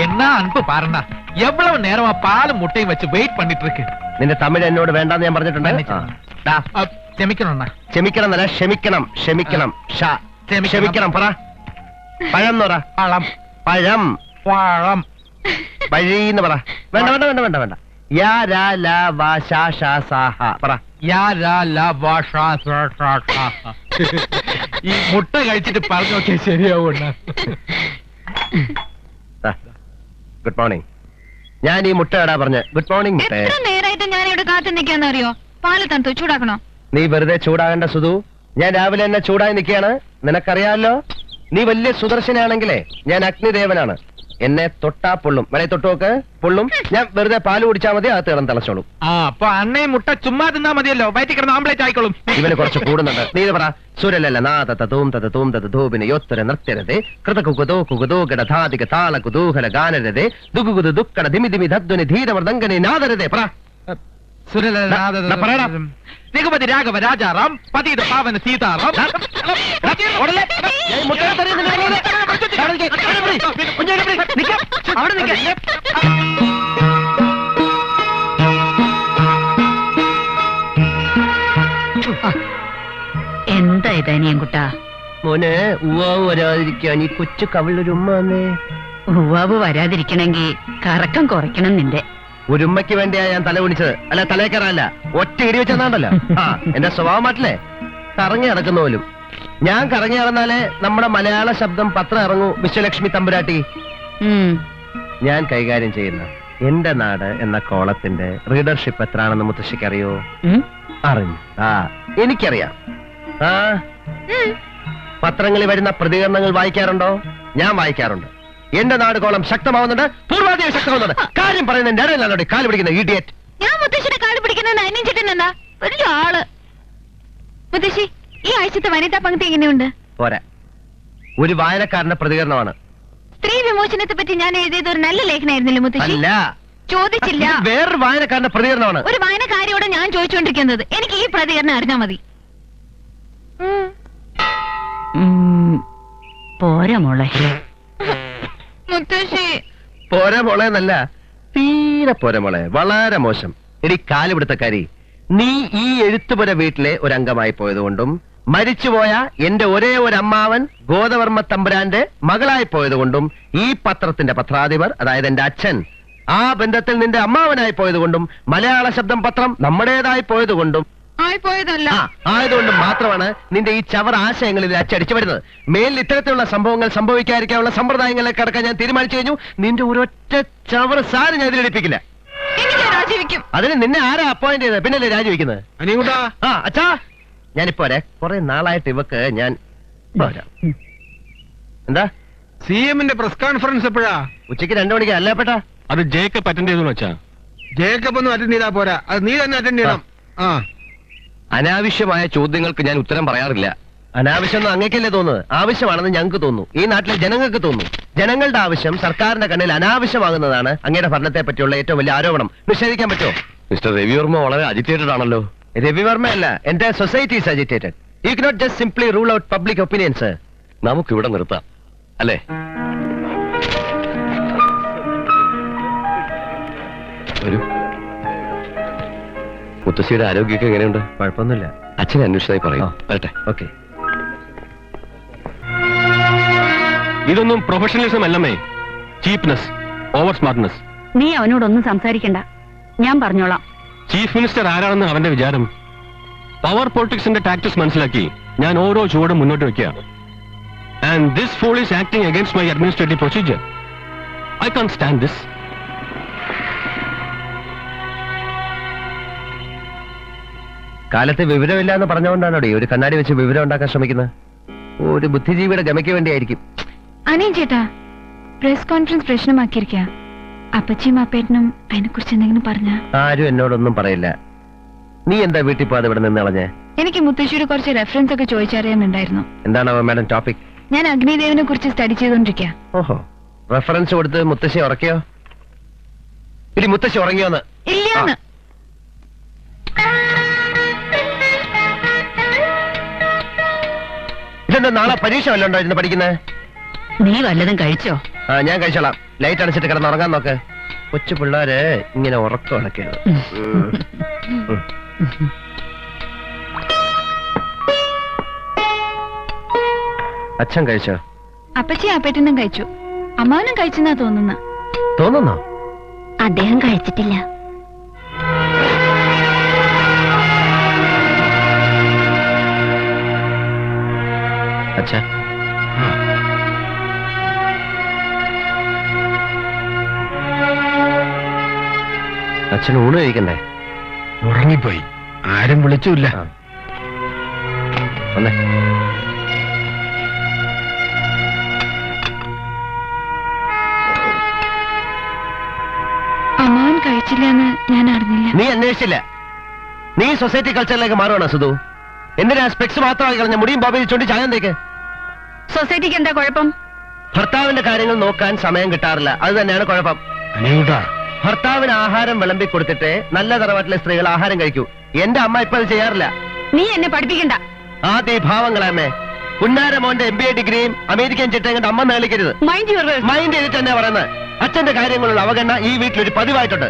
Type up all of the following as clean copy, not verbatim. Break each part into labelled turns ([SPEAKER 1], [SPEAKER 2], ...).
[SPEAKER 1] എന്നാ അൻപ് പാറണ്ട എவ்வளவு நேரமா பாலும் முட்டையும் வச்சு வெயிட் பண்ணிட்டு இருக்கு.
[SPEAKER 2] നിന്റെ തമിഴ് എന്നോട് വേണ്ടാന്ന് ഞാൻ പറഞ്ഞിട്ടുണ്ട്.
[SPEAKER 1] ക്ഷമിക്കണം
[SPEAKER 2] ക്ഷമിക്കണം എന്നല്ല ക്ഷമിക്കണം. ക്ഷമിക്കണം ക്ഷമിക്കണം പറ. പഴം എന്ന് പറ.
[SPEAKER 1] പഴം
[SPEAKER 2] പഴം
[SPEAKER 1] പഴം
[SPEAKER 2] വഴിന്ന് പറ. വേണ്ട വേണ്ട വേണ്ട വേണ്ട വേണ്ട. യാ രാ ലാ വാ ഷാ ഷാ സാ ഹ പറ.
[SPEAKER 1] യാ രാ ലാ വാ ഷാ ഷാ ഷാ ഷാ. ഈ മുട്ട കഴിച്ചിട്ട് പറഞ്ഞു നോക്കിയാൽ ശരിയാവും.
[SPEAKER 2] Good morning. ഞാൻ ഈ മുട്ട ഇടാ പറഞ്ഞ ഗുഡ് മോർണിംഗ് മുട്ട.
[SPEAKER 3] എത്ര നേരമായിട്ട് ഞാൻ ഇവിടെ കാത്തു നിൽക്കാന്നറിയോ? പാല് തണുത്തു ചൂടാക്കണോ?
[SPEAKER 2] നീ വെറുതെ ചൂടാകേണ്ട സുധു. ഞാൻ രാവിലെ തന്നെ ചൂടായി നിൽക്കുകയാണ്. നിനക്കറിയാമല്ലോ, നീ വലിയ സുദർശനാണെങ്കിലേ ഞാൻ അഗ്നിദേവനാണ്. എന്നെ തൊട്ടാ പൊള്ളും. വരെ തൊട്ടുനോക്ക് പൊള്ളും. ഞാൻ വെറുതെ പാല് കുടിച്ചാൽ മതി, അകത്ത് കിടന്ന് തിളച്ചോളും.
[SPEAKER 1] അപ്പൊ അണ്ണയും മുട്ട ചുമ്മാ തിന്നാ മതിയല്ലോ, വയറ്റി കിടന്ന് ആംപ്ലേറ്റ് ആയിക്കോളും.
[SPEAKER 2] ഇവന് കുറച്ച് കൂടുന്നുണ്ട്. നീ ഇത് പറ. സുരലല്ല നാഥ തൂം തൂം തൂപിന് യോത്തര നൃത്യരതേ കൃത കുകുതോ കുകുതോ ഗടധാതിക താള കുതൂഹല ഗാനരതേ ദുഗുകുതു ദുഃഖട ധിമി ധിമി ധദ്വനി ധീരമർദ്ദങ്കനെ നാദരതേ പറ.
[SPEAKER 1] രഘുപതി രാഘവ രാജാറാം പതിത പാവന സീതാറാം.
[SPEAKER 3] എന്താ ഇതനിയൻകുട്ടാ?
[SPEAKER 2] മോനെ ഉവാവ് വരാതിരിക്കാൻ ഈ കൊച്ചു കവിളൊരു ഉമ്മ വന്നേ.
[SPEAKER 3] ഉവാവ് വരാതിരിക്കണമെങ്കിൽ കറക്കം കുറയ്ക്കണം നിന്റെ.
[SPEAKER 2] ഒരു ഉമ്മയ്ക്ക് വേണ്ടിയാ ഞാൻ തല കുണിച്ചത്, അല്ല തലേക്കറല്ല. ഒറ്റ ഇടി വെച്ചെന്നാണ്ടല്ലോ. എന്റെ സ്വഭാവം മാറ്റില്ലേ? കറങ്ങി നടക്കുന്ന പോലും. ഞാൻ കറങ്ങി നടന്നാലേ നമ്മുടെ മലയാള ശബ്ദം പത്രം ഇറങ്ങൂ. വിശ്വലക്ഷ്മി തമ്പുരാട്ടി. ഞാൻ കൈകാര്യം ചെയ്യുന്ന എന്റെ നാട് എന്ന കോളത്തിന്റെ റീഡർഷിപ്പ് എത്രയാണെന്ന് മുത്തശ്ശിക്ക് അറിയോ? അറിഞ്ഞു. എനിക്കറിയാം. പത്രങ്ങളിൽ വരുന്ന പ്രതികരണങ്ങൾ വായിക്കാറുണ്ടോ? ഞാൻ വായിക്കാറുണ്ട്. എന്റെ നാട് കോളം ശക്തമാവുന്നുണ്ട്, പൂർവാധികം ശക്തമാവുന്നുണ്ട്. കാര്യം പറയുന്നതിന്റെ ഇടയിലാണ് കാല് പിടിക്കുന്ന ഇഡിയറ്റ്.
[SPEAKER 3] ഞാൻ മുത്തശ്ശിയുടെ കാല് പിടിക്കുന്ന അനിയൻചേട്ടനെന്താ വലിയ ആള്. മുത്തശ്ശി, ഈ ആഴ്ചത്തെ വനിതാ പങ്ക്തി എങ്ങനെയുണ്ട്?
[SPEAKER 2] പോരാ. ഒരു വായനക്കാരന്റെ പ്രതികരണമാണ്.
[SPEAKER 3] സ്ത്രീ വിമോചനത്തെ പറ്റി ഞാൻ എഴുതിയത് ഒരു നല്ല ലേഖനായിരുന്നില്ല മുത്തശ്ശി?
[SPEAKER 2] അല്ല,
[SPEAKER 3] ചോദിച്ചില്ല.
[SPEAKER 2] വേറൊരു വായനക്കാരന്റെ പ്രതികരണമാണ്.
[SPEAKER 3] ഒരു വായനക്കാരിയോട് ഞാൻ ചോദിച്ചുകൊണ്ടിരിക്കുന്നത്. എനിക്ക് ഈ പ്രതികരണം അറിഞ്ഞാൽ മതി. പോരാ മോളെ. മുത്തശ്ശി
[SPEAKER 2] പോരാ മോളെ എന്നല്ല, തീരെ പോരാ മോളെ. വളരെ മോശം. എടി കാലുപിടുത്തക്കാരി, നീ ഈ എഴുത്തുപുര വീട്ടിലെ ഒരു അംഗമായി പോയതുകൊണ്ടും മരിച്ചുപോയ എന്റെ ഒരേ ഒരു അമ്മാവൻ ഗോദവർമ്മ തമ്പുരാന്റെ മകളായി പോയതുകൊണ്ടും ഈ പത്രത്തിന്റെ പത്രാധിപർ, അതായത് എന്റെ അച്ഛൻ, ആ ബന്ധത്തിൽ നിന്റെ അമ്മാവനായി പോയതുകൊണ്ടും മലയാള ശബ്ദം പത്രം നമ്മുടേതായി പോയതുകൊണ്ടും ആയതുകൊണ്ടും മാത്രമാണ് നിന്റെ ഈ ചവർ ആശയങ്ങളിൽ അച്ചടിച്ചു വരുന്നത്. മേലിൽ ഇത്തരത്തിലുള്ള സംഭവങ്ങൾ സംഭവിക്കാതിരിക്കാനുള്ള സമ്പ്രദായങ്ങളിലേക്ക് കടക്കാൻ ഞാൻ തീരുമാനിച്ചു കഴിഞ്ഞു. നിന്റെ ഒരൊറ്റ ചവർ സാര ഞാൻ ഇതിലെടുപ്പിക്കില്ല. അതിന് നിന്നെ ആരാ അപ്പോയിന്റ് ചെയ്തത്? പിന്നല്ലേ രാജിവെക്കുന്നത്? അച്ഛാ, ഞാനിപ്പോ കുറെ നാളായിട്ട് ഇവക്ക് ഞാൻ എന്താ
[SPEAKER 1] CM-ന്റെ പ്രസ് കോൺഫറൻസ് എപ്പോഴാ?
[SPEAKER 2] ഉച്ചയ്ക്ക് 2 മണിക്ക്. അല്ല പെട്ടാ,
[SPEAKER 4] അത് ജേക്കബ് അറ്റൻഡ് ചെയ്തു വെച്ചാ.
[SPEAKER 1] ജേക്കബ് ഒന്നും അറ്റൻഡ് ചെയ്താ പോരാ, അത് നീ തന്നെ അറ്റൻഡ് ചെയ്യണം.
[SPEAKER 4] അനാവശ്യമായ ചോദ്യങ്ങൾക്ക് ഞാൻ ഉത്തരം പറയാറില്ല.
[SPEAKER 2] അനാവശ്യം അങ്ങേക്കല്ലേ തോന്നുന്നത്? ആവശ്യമാണെന്ന് ഞങ്ങൾക്ക് തോന്നുന്നു. ഈ നാട്ടിലെ ജനങ്ങൾക്ക് തോന്നുന്നു. ജനങ്ങളുടെ ആവശ്യം സർക്കാരിന്റെ കണ്ണിൽ അനാവശ്യമാകുന്നതാണ് അങ്ങയുടെ ഭരണത്തെ പറ്റിയുള്ള ഏറ്റവും വലിയ ആരോപണം. നിഷേധിക്കാൻ പറ്റുമോ?
[SPEAKER 4] മിസ്റ്റർ രവിവർമ്മ വളരെ അജിറ്റേറ്റഡ് ആണല്ലോ.
[SPEAKER 2] രവിവർമ്മയല്ല, എന്റെ society is agitated. You cannot just simply rule out public opinions.
[SPEAKER 4] നമുക്കിവിടെ നിർത്താം അല്ലേ? വരൂ. മുത്തശ്ശിയുടെ ആരോഗ്യമൊക്കെ എങ്ങനെയുണ്ട്?
[SPEAKER 2] കുഴപ്പമൊന്നുമില്ല.
[SPEAKER 4] അച്ഛനെ അന്വേഷിച്ചായി പറയും. വരട്ടെ.
[SPEAKER 2] ഓക്കെ.
[SPEAKER 4] ഇതൊന്നും പ്രൊഫഷണലിസം അല്ലമ്മേ, ചീപ്നെസ്, ഓവർ സ്മാർട്ട്നെസ്.
[SPEAKER 3] നീ അവനോടൊന്നും സംസാരിക്കണ്ട, ഞാൻ പറഞ്ഞോളാം.
[SPEAKER 4] ചീഫ് മിനിസ്റ്റർ ആരാണെന്ന് അവന്റെ വിചാരം? പവർ പൊളിറ്റിക്സിന്റെ ടാക്ടിക്സ് മനസ്സിലാക്കി ഞാൻ ഓരോ ചുവടും മുന്നോട്ട് വെക്കുക. And this fall is acting against my administrative procedure. I can't stand this.
[SPEAKER 2] കാലത്ത് വിവരമില്ല എന്ന് പറഞ്ഞുകൊണ്ടാണോ ഒരു കണ്ണാടി വെച്ച് വിവരം ഉണ്ടാക്കാൻ ശ്രമിക്കുന്നത്? ഒരു ബുദ്ധിജീവിയുടെ ഗമയ്ക്ക് വേണ്ടിയായിരിക്കും.
[SPEAKER 3] അനിയൻ ചേട്ടാ, പ്രസ് കോൺഫറൻസ് പ്രശ്നമാക്കിയിരിക്കുക. അപ്പച്ചിയും അപ്പേട്ടനും അതിനെ കുറിച്ച് എന്തെങ്കിലും പറഞ്ഞ?
[SPEAKER 2] ആരും എന്നോടൊന്നും പറയില്ല. നീ എന്താ വീട്ടിൽ പോകാതെ ഇവിടെ നിന്ന് കളഞ്ഞേ?
[SPEAKER 3] എനിക്ക് മുത്തശ്ശിയുടെ കുറച്ച് റെഫറൻസ് ഒക്കെ ചോദിച്ചറിയാനുണ്ടായിരുന്നു.
[SPEAKER 2] എന്താണോ മാഡം ടോപ്പിക്?
[SPEAKER 3] ഞാൻ അഗ്നിദേവനെ കുറിച്ച് സ്റ്റഡി ചെയ്തോണ്ടിരിക്കുക.
[SPEAKER 2] ഓഹോ, റെഫറൻസ് കൊടുത്ത് മുത്തശ്ശി ഉറക്കിയോ? ഇനി മുത്തശ്ശി ഉറങ്ങിയോന്ന്?
[SPEAKER 3] ഇല്ലാന്ന്.
[SPEAKER 2] ഇതെന്താ നാളെ പരീക്ഷ വല്ലതുണ്ടോ ഇരുന്ന് പഠിക്കുന്നത്?
[SPEAKER 3] നീ വല്ലതും കഴിച്ചോ?
[SPEAKER 2] ഞാൻ കഴിച്ചോളാം. ലൈറ്റ് അടച്ചിട്ട് കിടന്ന് ഉറങ്ങാൻ നോക്ക്. കൊച്ചു പിള്ളേര് ഇങ്ങനെ ഉറക്കം ഉണക്കരുത്. അച്ഛൻ കഴിച്ചോ?
[SPEAKER 3] അപ്പച്ചി അപ്പേട്ടനും കഴിച്ചു, അമ്മാവനും കഴിച്ചെന്നാ
[SPEAKER 2] തോന്നുന്നോ?
[SPEAKER 3] അദ്ദേഹം കഴിച്ചിട്ടില്ല.
[SPEAKER 2] അച്ഛാ, അച്ഛൻ ഊണ് കഴിക്കണ്ടേ?
[SPEAKER 1] ഉറങ്ങിപ്പോയി, ആരും വിളിച്ചില്ല.
[SPEAKER 2] ആ. വന്നേ.
[SPEAKER 3] അമ്മാവൻ കഴിച്ചില്ലെന്ന് ഞാൻ അറിഞ്ഞില്ല.
[SPEAKER 2] നീ അന്വേഷിച്ചില്ല. നീ സൊസൈറ്റി കൾച്ചറിലേക്ക് മാറുവാണോ സുധു? എന്തിനാ സ്പെക്സ് മാത്രമായി കളഞ്ഞ മുടിയും ബോബയിൽ ചൂണ്ടി ചായന്തേക്ക്?
[SPEAKER 3] സൊസൈറ്റിക്ക് എന്താ കുഴപ്പം?
[SPEAKER 2] ഭർത്താവിന്റെ കാര്യങ്ങൾ നോക്കാൻ സമയം കിട്ടാറില്ല, അത് തന്നെയാണ് കുഴപ്പം.
[SPEAKER 1] അനിയൂട്ടാ,
[SPEAKER 2] ഭർത്താവിന് ആഹാരം വിളമ്പി കൊടുത്തിട്ട് നല്ല തറവാട്ടിലെ സ്ത്രീകൾ ആഹാരം കഴിക്കൂ. എന്റെ അമ്മ ഇപ്പൊ അത് ചെയ്യാറില്ല.
[SPEAKER 3] നീ എന്നെ പഠിപ്പിക്കണ്ട.
[SPEAKER 2] ആദ്യ ഭാവങ്ങളമ്മേ. പുന്നാര മോന്റെ MBA ഡിഗ്രിയും അമേരിക്കൻ ചിട്ടയും കണ്ട് അമ്മ നേളിക്കരുത്.
[SPEAKER 3] Mind your words.
[SPEAKER 2] മൈൻഡ് ചെയ്തിട്ട് തന്നെ പറയുന്നത്. അച്ഛന്റെ കാര്യങ്ങളുള്ള അവഗണന ഈ വീട്ടിലൊരു പതിവായിട്ടുണ്ട്.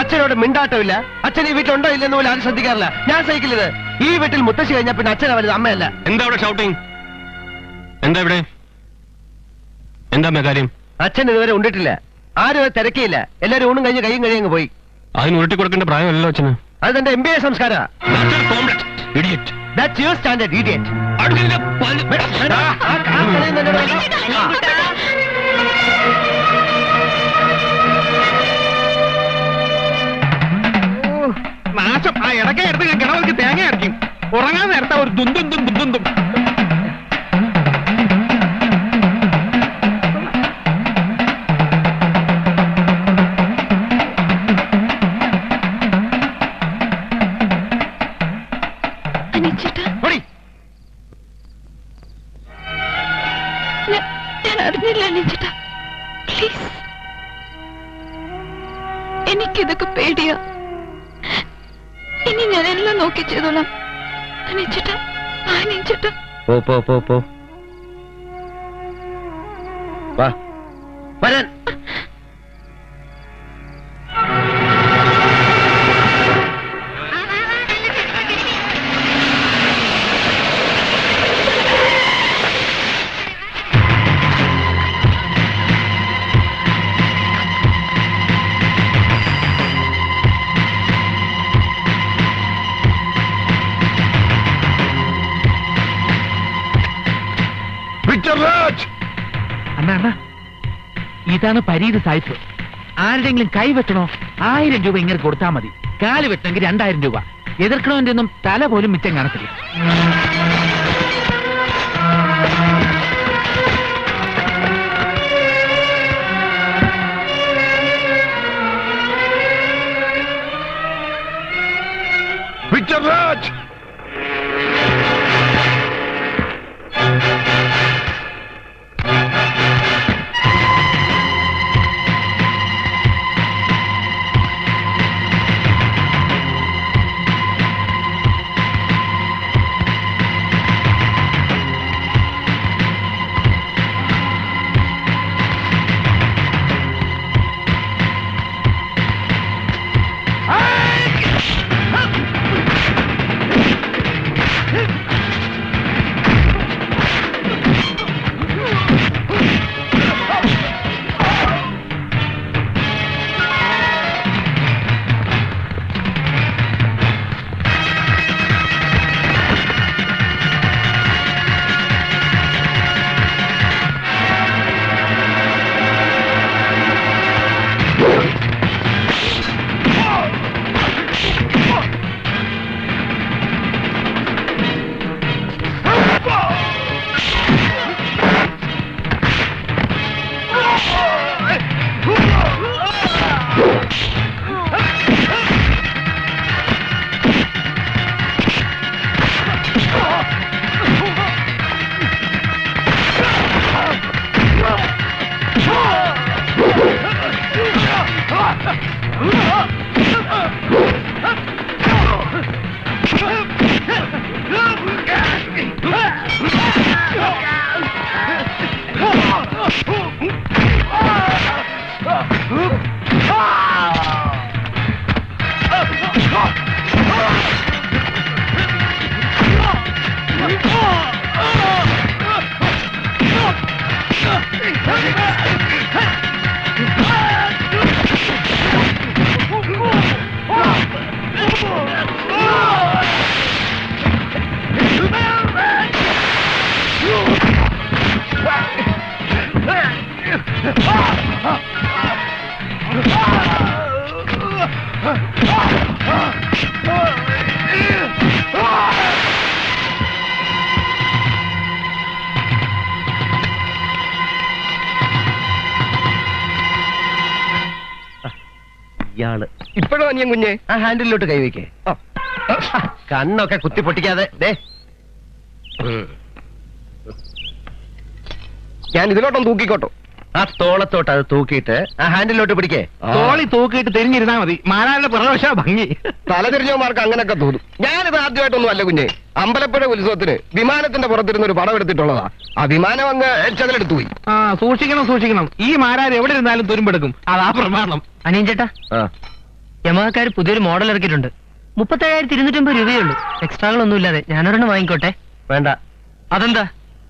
[SPEAKER 2] അച്ഛനോട് മിണ്ടാട്ടമില്ല. അച്ഛൻ ഈ വീട്ടിലുണ്ടോ ഇല്ലെന്ന് പോലും ആരും ശ്രദ്ധിക്കാറില്ല. ഞാൻ സഹിക്കില്ലത്. ഈ വീട്ടിൽ മുത്തശ്ശി കഴിഞ്ഞാൽ പിന്നെ അച്ഛനെ വലുത് അമ്മയല്ല.
[SPEAKER 4] എന്താ ഇവിടെ ഷൗട്ടിങ്? എന്താ ഇവിടെ? എന്താ കാര്യം?
[SPEAKER 2] അച്ഛൻ ഇതുവരെ ഉണ്ടിട്ടില്ല. ആരും അത് തിരക്കിയില്ല. എല്ലാരും ഊണും കഴിഞ്ഞ് കൈയും കഴിയങ്ങ് പോയി.
[SPEAKER 4] അതിന് ഉരുട്ടി കൊടുക്കേണ്ട പ്രായമല്ലോ അച്ഛന്.
[SPEAKER 2] അത് തന്റെ MBA സംസ്കാരം. That's your standard, idiot.
[SPEAKER 1] നാശം. ആ ഇടയ്ക്ക് എടുത്ത് ഞാൻ കിണവർക്ക് തേങ്ങ അടിക്കും. ഉറങ്ങാൻ നേരത്തെ ഒരു ദുന്തും ദുന്തും.
[SPEAKER 3] ഞാൻ അറിഞ്ഞില്ല അനിച്ചേട്ടാ, പ്ലീസ്. എനിക്കിതൊക്കെ പേടിയാ. ഇനി ഞാൻ എല്ലാം നോക്കി ചെയ്തോളാം. അനിച്ചേട്ടാ, അനിച്ചേട്ടാ.
[SPEAKER 2] പോ. വാ വരാൻ.
[SPEAKER 1] അണ്ണ, ഇതാണ് പരീത് സായിപ്പ്. ആരുടെങ്കിലും കൈ വെട്ടണോ 1000 രൂപ ഇങ്ങനെ കൊടുത്താൽ മതി. കാല് വെട്ടണമെങ്കിൽ 2000 രൂപ. എതിർക്കണോന്റെ ഒന്നും തല പോലും മിച്ചം കാണത്തില്ല.
[SPEAKER 5] വിക്ടർ രാജ്,
[SPEAKER 2] ഇയാള്
[SPEAKER 5] ഇപ്പോഴും അനിയൻ കുഞ്ഞെ
[SPEAKER 2] ആ ഹാൻഡിലോട്ട് കൈവയ്ക്കേ കണ്ണൊക്കെ കുത്തി പൊട്ടിക്കാതെ ദേ
[SPEAKER 5] ഞാൻ ഇതിലോട്ടൊന്ന് തൂക്കിക്കോട്ടോ.
[SPEAKER 2] ആ തോളത്തോട്ട് അത് തൂക്കിയിട്ട് ആ ഹാൻഡിലോട്ട് പിടിക്കേ.
[SPEAKER 1] തോളി തൂക്കിയിട്ട് തിരിഞ്ഞിരുന്നാ മതി. മാനാരുടെ പ്രവേശ ഭംഗി.
[SPEAKER 5] തലതിരിഞ്ഞവന്മാർക്ക് അങ്ങനെയൊക്കെ തോന്നും. ഞാനിത് ആദ്യമായിട്ടൊന്നും അല്ല കുഞ്ഞെ. അമ്പലപ്പുഴ ഉത്സവത്തിന് വിമാനത്തിന്റെ പുറത്തിരുന്ന് ഒരു പടം എടുത്തിട്ടുള്ളതാ. ആ വിമാനം അങ്ങ് ചതിലെടുത്തു പോയി.
[SPEAKER 1] ആ സൂക്ഷിക്കണം. ഈ മാരാർ എവിടെ ഇരുന്നാലും തുരുമ്പെടുക്കും. അതാ പ്രമാണം.
[SPEAKER 6] അനിയൻ ചേട്ടാ,
[SPEAKER 2] ആ
[SPEAKER 6] യമഹക്കാർ പുതിയൊരു മോഡൽ ഇറക്കിയിട്ടുണ്ട്. 37,250 രൂപയുള്ളൂ. എക്സ്ട്രാകളൊന്നും ഇല്ലാതെ. ഞാനൊരെണ്ണം വാങ്ങിക്കോട്ടെ?
[SPEAKER 2] വേണ്ട.
[SPEAKER 6] അതെന്താ?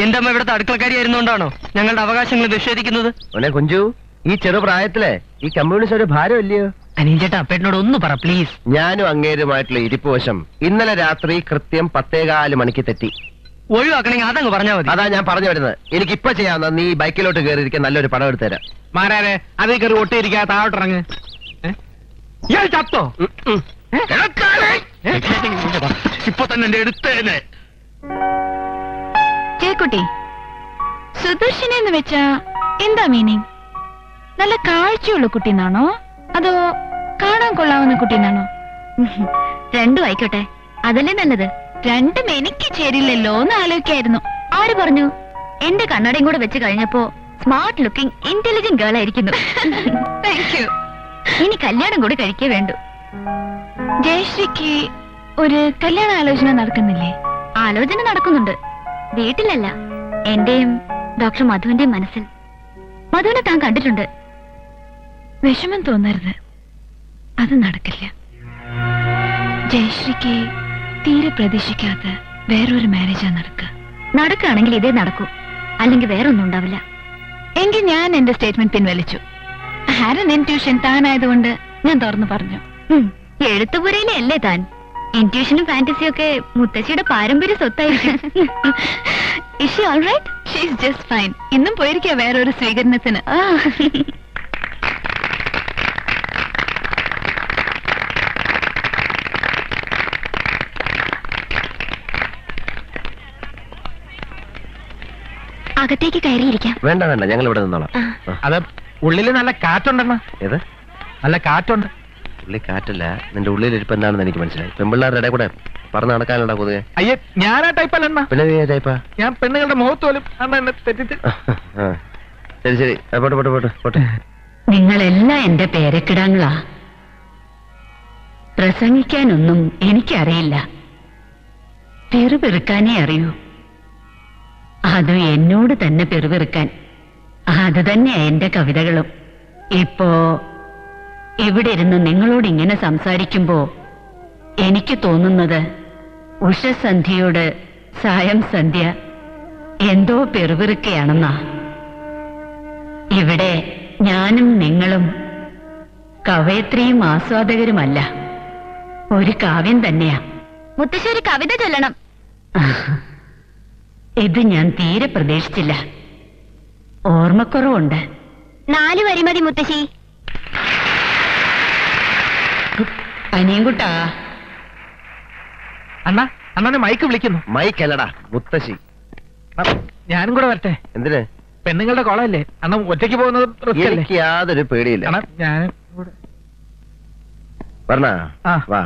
[SPEAKER 6] എന്റെ അമ്മ ഇവിടുത്തെ അടുക്കളക്കാരി ആയിരുന്നോണ്ടാണോ ഞങ്ങളുടെ അവകാശങ്ങൾ നിഷേധിക്കുന്നത്?
[SPEAKER 2] മോനെ കുഞ്ചു, ഈ ചെറുപ്രായത്തിലെ ഈ കമ്മ്യൂണിസ്റ്റ് ഒരു ഭാരമല്ലയോ?
[SPEAKER 6] അനിയൻ ചേട്ടാ, അപ്പേട്ടനോട് ഒന്ന് പറ പ്ലീസ്.
[SPEAKER 2] ഞാനും അങ്ങേരുമായിട്ടുള്ള ഇരിപ്പുവശം ഇന്നലെ രാത്രി കൃത്യം 10:15 മണിക്ക് തെറ്റി.
[SPEAKER 6] ഒഴിവാക്കണമെങ്കിൽ അതങ്ങ് പറഞ്ഞാൽ മതി.
[SPEAKER 2] അതാ ഞാൻ പറഞ്ഞു വരുന്നത്. എനിക്കിപ്പോ ചെയ്യാവുന്ന നീ ബൈക്കിലോട്ട് കയറിയിരിക്കാൻ നല്ലൊരു പടം എടുത്തുതരാം.
[SPEAKER 1] മാരാരെ അതേ കയറി ഒട്ടിയിരിക്കാ താഴോട്ടിറങ്ങ്. ഇയാൾ ചത്തോ? ഇപ്പൊ തന്നെ എന്റെ എടുത്തേനെ.
[SPEAKER 3] ചേക്കുട്ടി, സുദർശന എന്ന് വെച്ചാ എന്താ മീനിങ്? നല്ല കാഴ്ചയുള്ള കുട്ടിന്നാണോ അതോ കാണാൻ കൊള്ളാവുന്ന കുട്ടിന്നാണോ? രണ്ടും ആയിക്കോട്ടെ, അതല്ലേ നല്ലത്. രണ്ടും എനിക്ക് ചേരില്ലല്ലോ എന്ന് ആലോചിക്കായിരുന്നു. ആര് പറഞ്ഞു? എന്റെ കണ്ണടയും കൂടെ വെച്ച് കഴിഞ്ഞപ്പോ സ്മാർട്ട് ലുക്കിംഗ് ഇന്റലിജന്റ് ഗേൾ ആയിരിക്കുന്നു. Thank you. ഇനി കല്യാണം കൂടി കഴിക്കേ വേണ്ടു. ജയശ്രീക്ക് ഒരു കല്യാണ ആലോചന നടക്കുന്നില്ലേ? ആലോചന നടക്കുന്നുണ്ട്. വീട്ടിലല്ല, എന്റെയും ഡോക്ടർ മധുവിന്റെയും മനസ്സിൽ. മധുവിനെ താൻ കണ്ടിട്ടുണ്ട്. വിഷമം തോന്നരുത്, അത് നടക്കില്ല. ജയശ്രീക്ക് തീരെ പ്രതീക്ഷിക്കാത്ത വേറൊരു മാരേജാ നടക്കുകയാണെങ്കിൽ ഇതേ നടക്കൂ, അല്ലെങ്കിൽ വേറൊന്നും ഉണ്ടാവില്ല. എങ്കിൽ ഞാൻ എന്റെ സ്റ്റേറ്റ്മെന്റ് പിൻവലിച്ചു. ഹാരൻ ഇൻട്യൂഷൻ താനായതുകൊണ്ട് ഞാൻ തുറന്നു പറഞ്ഞു. എഴുത്തുപുരയിലെ അല്ലേ താൻ? ഇൻട്യൂഷനും ഫാന്റസിയും ഒക്കെ മുത്തശ്ശിയുടെ പാരമ്പര്യ സ്വത്തായിരിക്കും. Is she all right? She's just fine. ഇന്നും പോയിരിക്കുക വേറൊരു സ്വീകരണത്തിന്. അകത്തേക്ക് കയറിയിരിക്കാം.
[SPEAKER 2] വേണ്ട ഞങ്ങൾ ഇവിടെ നിന്നോളാം.
[SPEAKER 1] അത് ഉള്ളില് നല്ല കാറ്റുണ്ടെണ്ണ.
[SPEAKER 2] ഏത്
[SPEAKER 1] നല്ല കാറ്റുണ്ട്.
[SPEAKER 2] ഉള്ളി കാറ്റല്ല, നിന്റെ ഉള്ളിലിരിപ്പ് എന്താണെന്ന് എനിക്ക് മനസ്സിലായി. പെൺപിള്ളേരുടെ ഇടയിൽ കൂടെ പറന്ന് നടക്കാനുള്ള പൊതുവെ.
[SPEAKER 1] അയ്യേ, ഞാനാ ടൈപ്പല്ല.
[SPEAKER 2] പിന്നെ നീ ടൈപ്പാ?
[SPEAKER 1] ഞാൻ പെണ്ണുങ്ങളുടെ മുഖത്ത് പോലും എന്നെ തെറ്റിച്ച്.
[SPEAKER 2] ശരി പോട്ടെ.
[SPEAKER 7] നിങ്ങളെല്ലാം എന്റെ പേരക്കിടാങ്ങളാ. പ്രസംഗിക്കാനൊന്നും എനിക്കറിയില്ല, പെറുപെറുക്കാനേ അറിയൂ. അതും എന്നോട് തന്നെ പെറുപെറുക്കാൻ. അത് തന്നെയാ എന്റെ കവിതകളും. ഇപ്പോ ഇവിടെ ഇരുന്ന് നിങ്ങളോട് ഇങ്ങനെ സംസാരിക്കുമ്പോ എനിക്ക് തോന്നുന്നത് ഉഷസന്ധ്യയോട് സായം സന്ധ്യ എന്തോ പെറുപെറുക്കയാണെന്നാ. ഇവിടെ ഞാനും നിങ്ങളും കവയത്രിയും ആസ്വാദകരുമല്ല, ഒരു കാവ്യം തന്നെയാ.
[SPEAKER 3] മുത്തശ്ശി ഒരു കവിത ചൊല്ലണം.
[SPEAKER 7] ഇത് ഞാൻ തീരെ പ്രതീക്ഷിച്ചില്ല. ഓർമ്മക്കുറവുണ്ട്.
[SPEAKER 3] 4 വരി മതി മുത്തശ്ശി.
[SPEAKER 7] അനിയൻകുട്ടാ,
[SPEAKER 1] അണ്ണനെ മൈക്ക് വിളിക്കുന്നു.
[SPEAKER 2] മൈക്കല്ലടാ, മുത്തശ്ശി.
[SPEAKER 1] ഞാനും കൂടെ വരട്ടെ?
[SPEAKER 2] എന്തിന്?
[SPEAKER 1] പെണ്ണുങ്ങളുടെ കോളല്ലേ അണ്ണ, ഒറ്റയ്ക്ക് പോകുന്നത് റിസ്ക് അല്ലേ?
[SPEAKER 2] എനിക്ക് യാതൊരു പേടിയില്ല.
[SPEAKER 1] അണ്ണാ ഞാൻ
[SPEAKER 2] പറഞ്ഞ
[SPEAKER 1] ആ
[SPEAKER 2] വാ.